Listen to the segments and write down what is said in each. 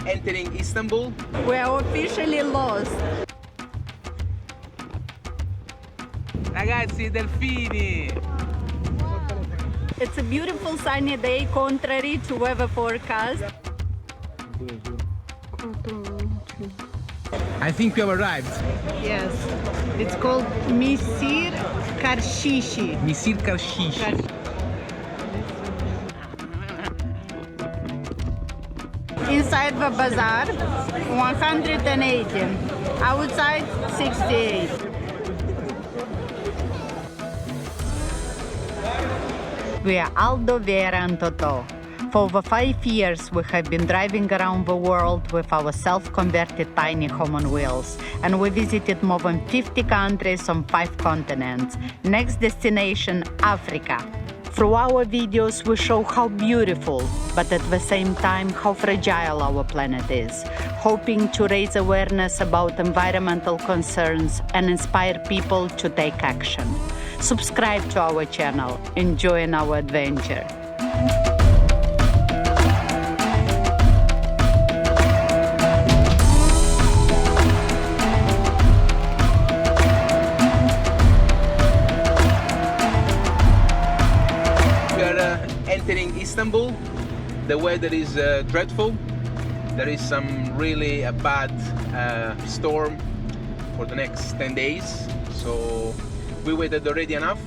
entering Istanbul. We are officially lost. Ragazzi, delfini! It's a beautiful sunny day, contrary to weather forecast. I think we have arrived. Yes, it's called Misir Karshishi. Misir Karshishi. Inside the bazaar, 180. Outside, 68. We are Aldo, Vera and Toto. For over 5 years, we have been driving around the world with our self-converted tiny home on wheels, and we visited more than 50 countries on 5 continents. Next destination, Africa. Through our videos, we show how beautiful, but at the same time, how fragile our planet is, hoping to raise awareness about environmental concerns and inspire people to take action. Subscribe to our channel, enjoy our adventure. Entering Istanbul. The weather is dreadful. There is some really bad storm for the next 10 days. So we waited already enough.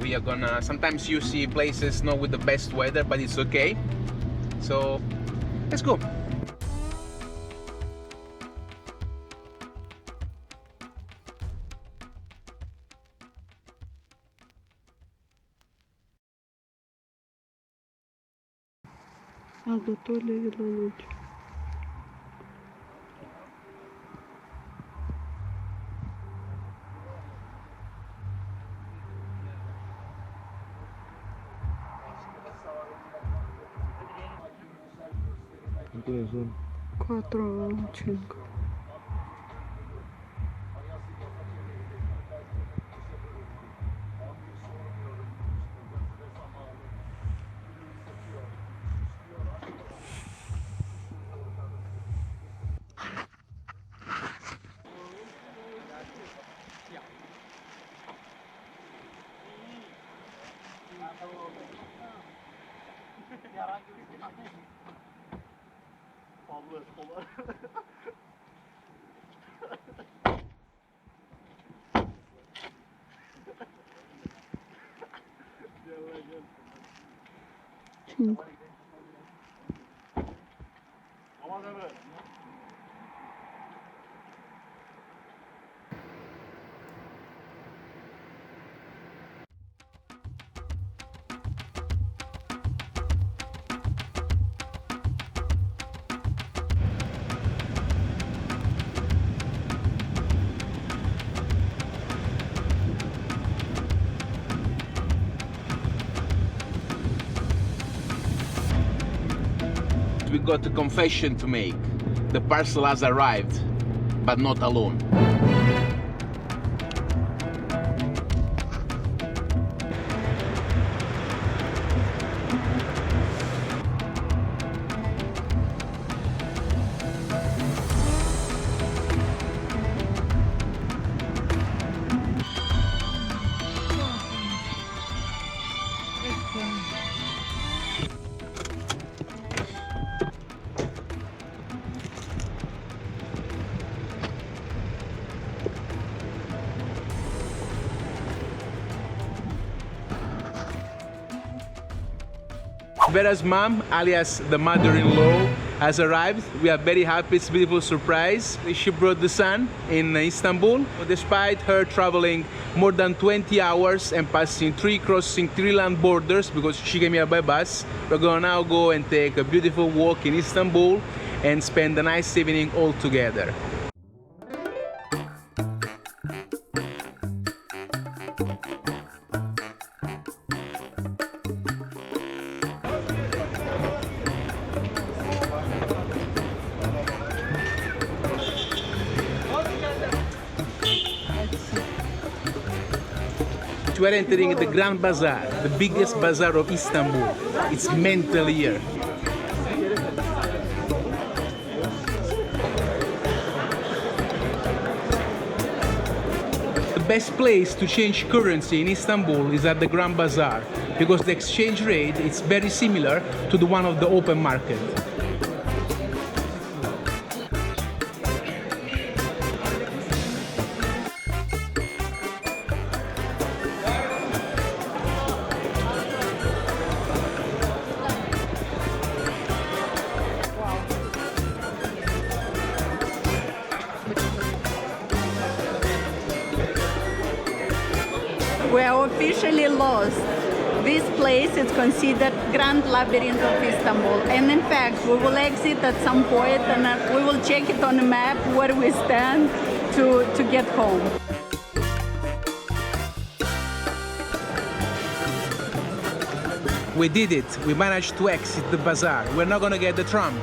We are gonna, sometimes you see places not with the best weather, but it's okay. So let's go. Aldo, Tolia la noche. ¿Cuánto son? 4 o 5. We got a confession to make. The parcel has arrived, but not alone. Vera's mom, alias the mother-in-law, has arrived. We are very happy. It's a beautiful surprise. She brought the son in Istanbul. Despite her traveling more than 20 hours and crossing 3 land borders because she came here by bus, we're gonna now go and take a beautiful walk in Istanbul and spend a nice evening all together. We are entering the Grand Bazaar, the biggest bazaar of Istanbul. It's mental here. best place to change currency in Istanbul is at the Grand Bazaar because the exchange rate is very similar to the one of the open market. We are officially lost. This place is considered Grand Labyrinth of Istanbul, and in fact we will exit at some point and we will check it on the map where we stand to get home. We did it. We managed to exit the bazaar. We're not gonna get the tram.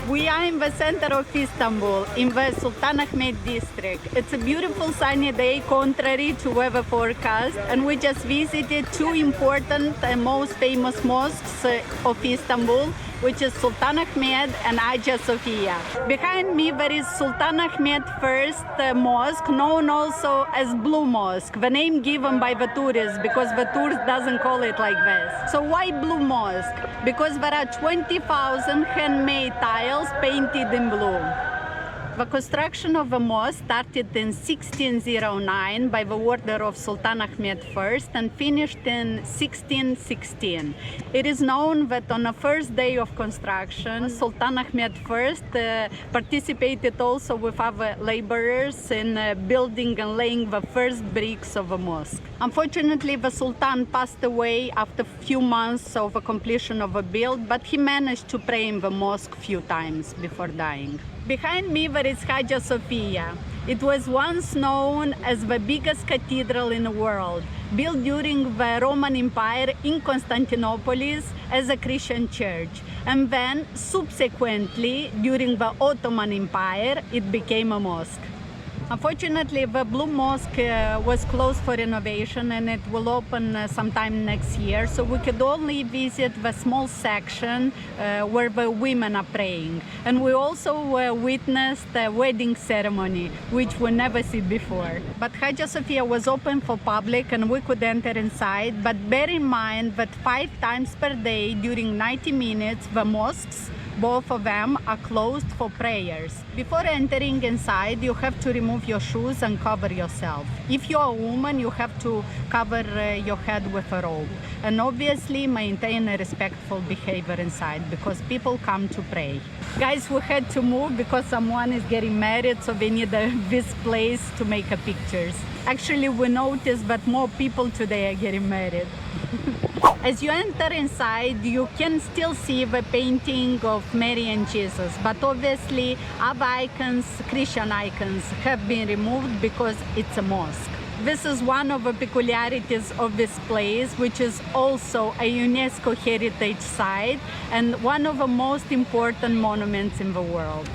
We are in the center of Istanbul, in the Sultanahmet district. It's a beautiful sunny day, contrary to weather forecast, and we just visited two important and most famous mosques of Istanbul, which is Sultanahmet and Hagia Sophia. Behind me there is Sultanahmet First Mosque, known also as Blue Mosque, the name given by the tourists because the tourist doesn't call it like this. So why Blue Mosque? Because there are 20,000 handmade tiles painted in blue. The construction of the mosque started in 1609 by the order of Sultanahmet I and finished in 1616. It is known that on the first day of construction, Sultanahmet I participated also with other laborers in building and laying the first bricks of the mosque. Unfortunately, the Sultan passed away after a few months of the completion of the build, but he managed to pray in the mosque a few times before dying. Behind me there is Hagia Sophia. It was once known as the biggest cathedral in the world, built during the Roman Empire in Constantinople as a Christian church. And then, subsequently, during the Ottoman Empire, it became a mosque. Unfortunately, the Blue Mosque was closed for renovation and it will open sometime next year, so we could only visit the small section where the women are praying. And we also witnessed a wedding ceremony, which we never see before. But Hagia Sophia was open for public and we could enter inside, but bear in mind that 5 times per day during 90 minutes, the mosques, both of them, are closed for prayers. Before entering inside, you have to remove your shoes and cover yourself. If you're a woman, you have to cover your head with a robe. And obviously maintain a respectful behavior inside because people come to pray. Guys, we had to move because someone is getting married, so we need this place to make pictures. Actually, we noticed that more people today are getting married. As you enter inside, you can still see the painting of Mary and Jesus, but obviously other icons, Christian icons, have been removed because it's a mosque. This is one of the peculiarities of this place, which is also a UNESCO heritage site and one of the most important monuments in the world.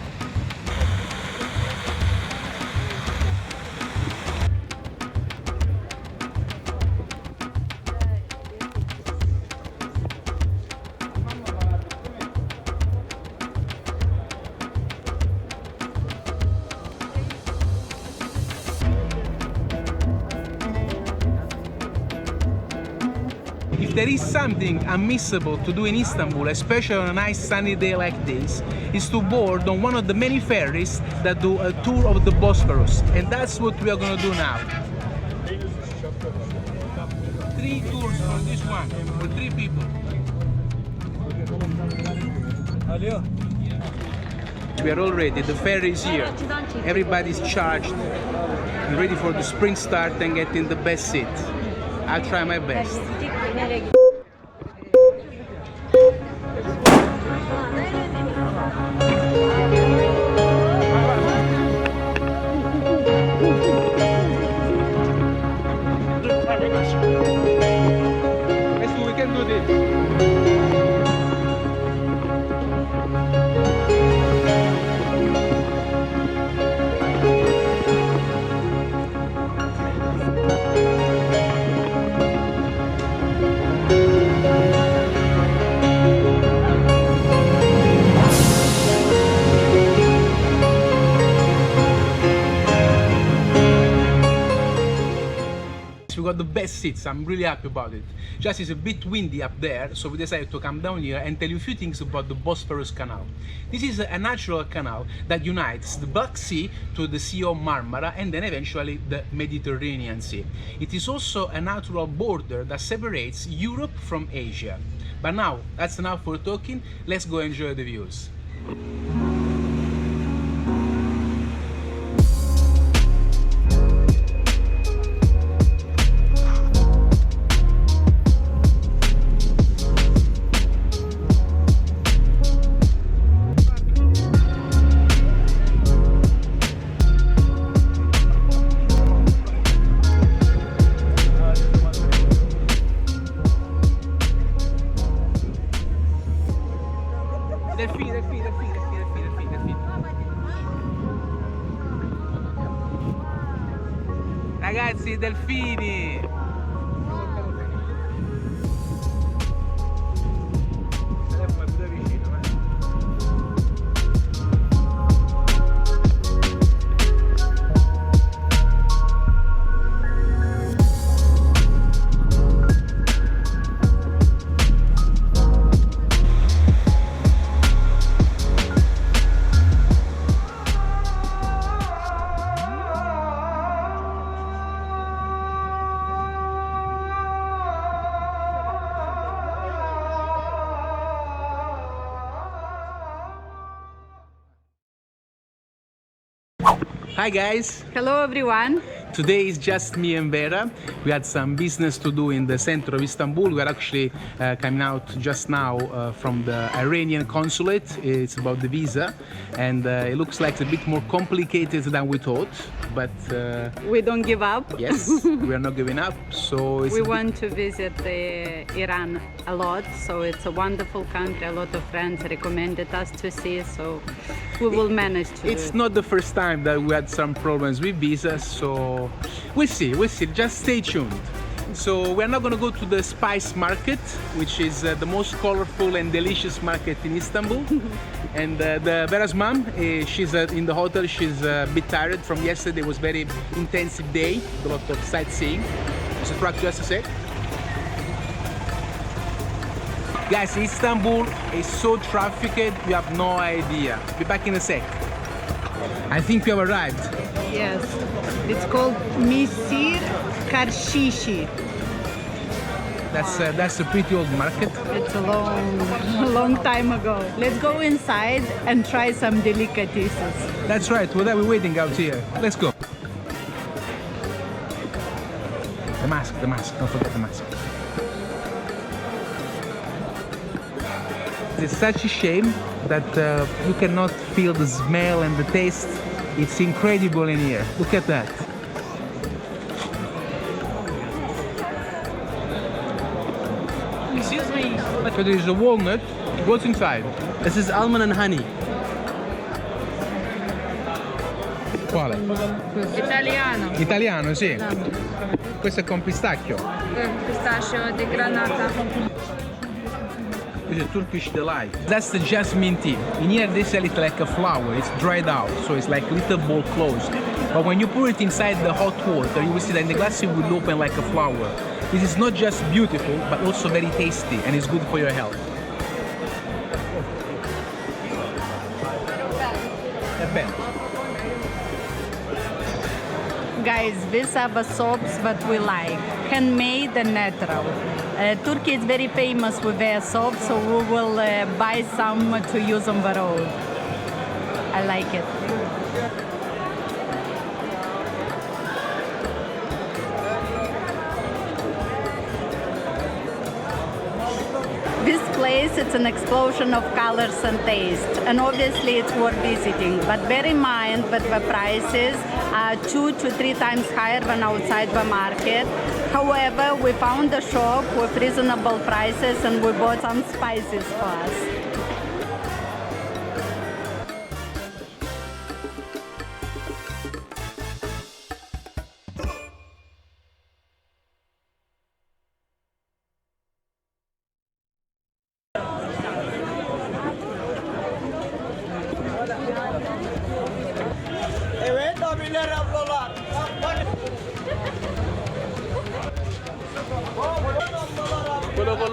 If there is something unmissable to do in Istanbul, especially on a nice sunny day like this, is to board on one of the many ferries that do a tour of the Bosphorus. And that's what we are going to do now. 3 tours for this one, for 3 people. We are all ready, the ferry is here. Everybody's charged and ready for the sprint start and getting the best seat. I'll try my best. We can do this. best seats. I'm really happy about it. Just it's a bit windy up there, so we decided to come down here and tell you a few things about the Bosphorus Canal. This is a natural canal that unites the Black Sea to the Sea of Marmara and then eventually the Mediterranean Sea. It is also a natural border that separates Europe from Asia. But now, that's enough for talking. Let's go enjoy the views. Delfini. Ragazzi, delfini! Hi guys! Hello everyone. Today is just me and Vera. We had some business to do in the center of Istanbul. We are actually coming out just now from the Iranian consulate. It's about the visa, and it looks like it's a bit more complicated than we thought, but We don't give up. yes, we are not giving up. So it's We want to visit Iran a lot, so it's a wonderful country. A lot of friends recommended us to see, so we will manage to do It's it. not the first time that we had some problems with visas, so we'll see, just stay tuned. So we're not going to go to the spice market, which is the most colorful and delicious market in Istanbul. And the Vera's mom, she's in the hotel, she's a bit tired from yesterday. It was very intensive day, a lot of sightseeing. So truck just a sec. Guys, Istanbul is so trafficked, you have no idea. Be back in a sec. I think we have arrived. Yes, it's called Misir Karshishi. That's a pretty old market. It's a long time ago. Let's go inside and try some delicatessen. That's right. What are we waiting out here? Let's go. The mask. Don't forget the mask. It's such a shame that you cannot feel the smell and the taste. It's incredible in here. Look at that. Excuse me, So there is a walnut. What's inside? this is almond and honey. Quale? Italiano, Italiano, sì. Questo è con pistacchio. pistachio di granata. This is Turkish delight. That's the jasmine tea. In here they sell it like a flower. It's dried out, so it's like little bowl closed. But when you pour it inside the hot water, you will see that in the glass it will open like a flower. This is not just beautiful, but also very tasty, and it's good for your health. Guys, these are the soaps that we like, handmade and natural. Turkey is very famous with their soaps, so we will buy some to use on the road. I like it. This place, it's an explosion of colors and taste, and obviously it's worth visiting. But bear in mind that the prices are 2 to 3 times higher than outside the market. However, we found a shop with reasonable prices and we bought some spices for us.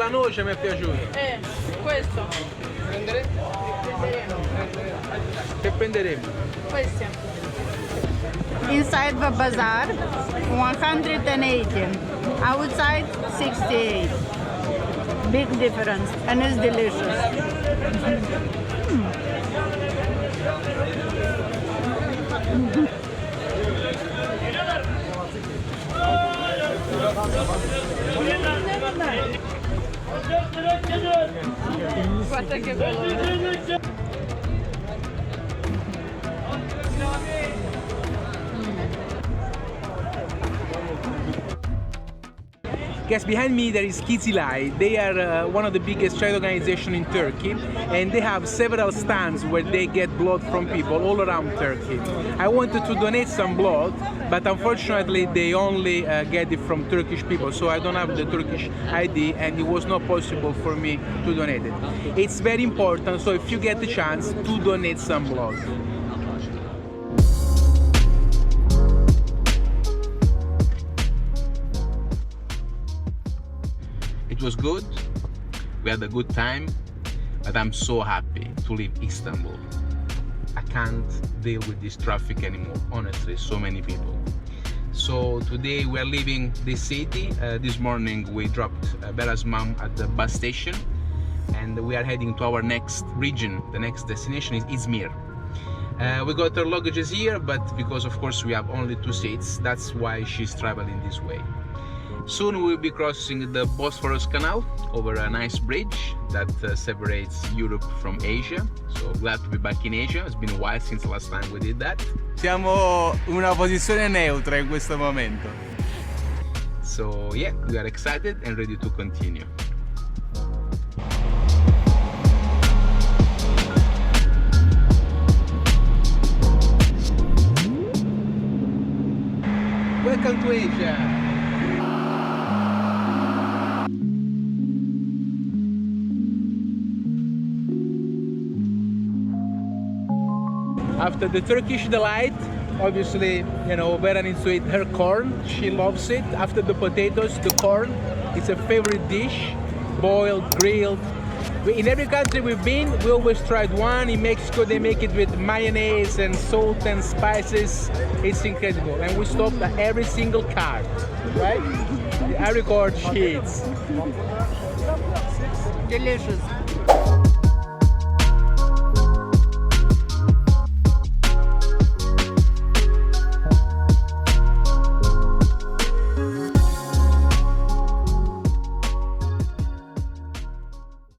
alla noce mi è piaciuto. Questo. Che prenderemo? Questi. Inside the bazaar, 180. Outside, 68. Big difference, and it's delicious. Guarda che bello. Guys, behind me there is Kizilay. They are one of the biggest charity organizations in Turkey, and they have several stands where they get blood from people all around Turkey. I wanted to donate some blood, but unfortunately they only get it from Turkish people, so I don't have the Turkish ID, and it was not possible for me to donate it. It's very important, so if you get the chance, to donate some blood. It was good, we had a good time, but I'm so happy to leave Istanbul. I can't deal with this traffic anymore, honestly, so many people. So today we are leaving this city. This morning we dropped Bella's mom at the bus station, and we are heading to our next region. The next destination is Izmir. We got her luggages here, but because of course we have only 2 seats, that's why she's traveling this way. Soon we will be crossing the Bosphorus Canal over a nice bridge that separates Europe from Asia. So glad to be back in Asia. It's been a while since the last time we did that. Siamo in una posizione neutra in questo momento. So yeah, we are excited and ready to continue. Welcome to Asia. After the Turkish delight, obviously, you know, Vera needs to eat her corn. She loves it. After the potatoes, the corn. It's a favorite dish, boiled, grilled. In every country we've been, we always tried one. In Mexico, they make it with mayonnaise and salt and spices. It's incredible. And we stopped at every single car, right? I record sheets. Delicious.